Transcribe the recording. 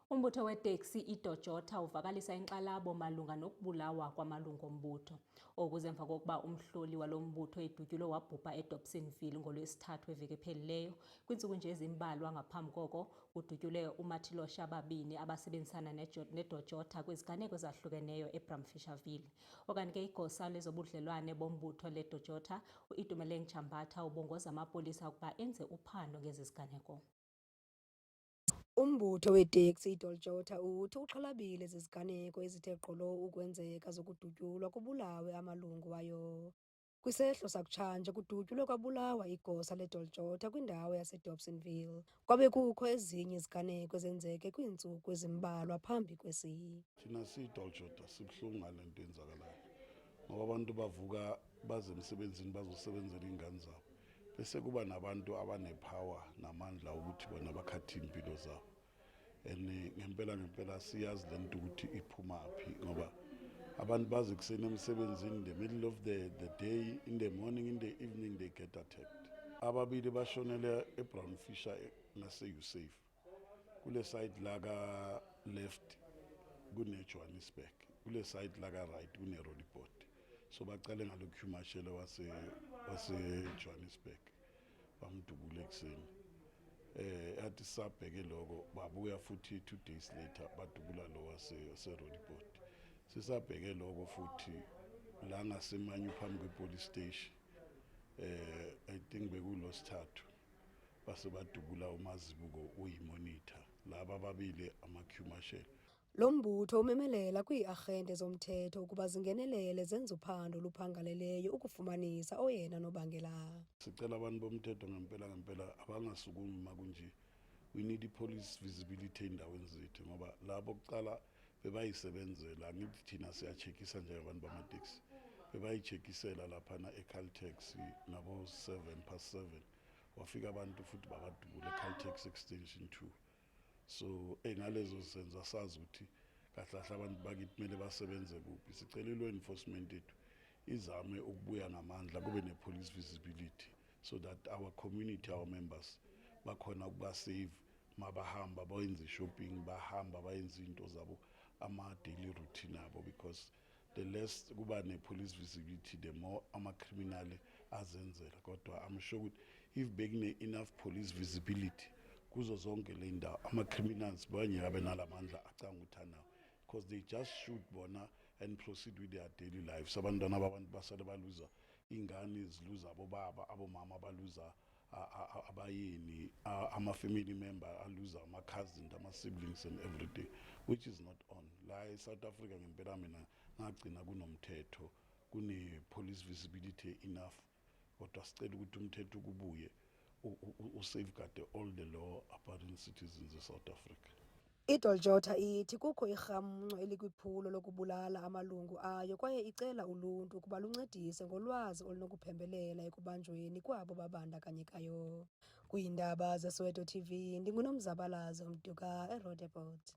Umbutho weteksi iDojota uvakalisa inkxalabo malunga nokubulawa kwamalungu ombutho. Okuze emva kokuba umhloli walo mbutho edutyulwe wabhubha eDobsonville ngoLwesithathu eveki ephelileyo. Kwiintsuku nje ezimbalwa ngaphambi koko kudutyulwe uMatiloshe ababini abasebenzisana neDojota kwiziganeko ezahlukeneyo eBramfisherville. Okanye ke igosa lezobudlelwane bombutho leDojota uItumeleng Chambatha ubongoza amapolisa ukuba enze uphando ngezi ziganeko. Umbutho weteksi iDojota uthi uxhalabile ziziganeko ezithe gqolo ukwenzeka zokudutyulwa kubulawe amalungu wayo. Kwisehlo sakutshanje kudutyulwe kwabulawa igosa leDojota kwindawo yaseDobsonville. Kwabe kukho ezinye iziganeko ezenzeke kwiintsuku ezimbalwa phambi kwesi. Thina siyiDojota sibuhlungu ngale nto enzakalayo ngoba abantu bavuka baze emsebenzini bazosebenzela iy'ngane zabo bese kuba nabantu abanepower namandla ukuthi bona bakhathe impilo zabo. Ngempela siyazi le nto ukuthi iphumaphi ngoba abantu baze kuseni emsebenzini in the middle of the day, in the morning, in the evening they get attacked. Ababili bashonele eBrownfisher nase-Usafe. Kule side laka left kune-Johannesburg, kule side laka right kune-Roodepoort. So bacale ngalo-Khumashela wase-Johannesburg bamdubule ekuseni. Athi sabheke lokho babuya futhi 2 days later badubula lo wase-Roodepoort. Sisabheke lokho futhi la ngasemanyu phambi kwe-police station. I think bekuLwesithathu base badubula uMazibuko uyiMonitor laba ababili ama-Khumashela. Lo mbutho umemelela kwii-arhente zomthetho ukuba zingenelele zenze uphando oluphangaleleyo ukufumanisa oyena nobangela. Sicela abantu bomthetho ngempela abangasukumi makunje. We need i-police visibility endaweni zethu ngoba labo kuqala bebayisebenzela ngithi thina siyachekisa njengabantu bamateksi. Bebayitshekisela laphana eCaltex nabo 7:07 wafika abantu futhi babadubula eCaltex extension 2. So ngalezo senza sazi ukuthi kahle abantu bakithi kumele basebenze kuphi. Sicela law enforcement ethu izame ukubuya ngamandla kube ne-police visibility so that our community, our members bakhona ukuba save mabahamba bayenze shopping, bahamba bayenze into zabo ama-daily routine abo, because the less kuba ne-police visibility the more ama-criminal azenzela. Kodwa I'm sure ukuthi if bekune enough police visibility kuzo zonke le ndawo ama-criminals bangeke abe nalamandla acanga ukuthi anawo, because they just shoot bona and proceed with their daily lives. Abantwana babantu basale baluza ingane ziluza abobaba, abomama baluza abayeni, ama-family member aluza ama-cousins, ama-siblings and everything, which is not on. La eSouth Africa ngempela mina ngagcina kunomthetho, kune-police visibility enough, kodwa sicela ukuthi umthetho kubuye safeguard all the law-abiding citizens of South Africa. iDojota ithi kukho irhamncwa elikwiphulo lokubulala amalungu ayo kwaye icela uluntu ukuba luncedise ngolwazi olunokuphembelela ekubanjweni kwabo babandakanyekayo. Kwiindaba zeSoweto TV, ndinguNomzabalazo Mduka eRoodepoort.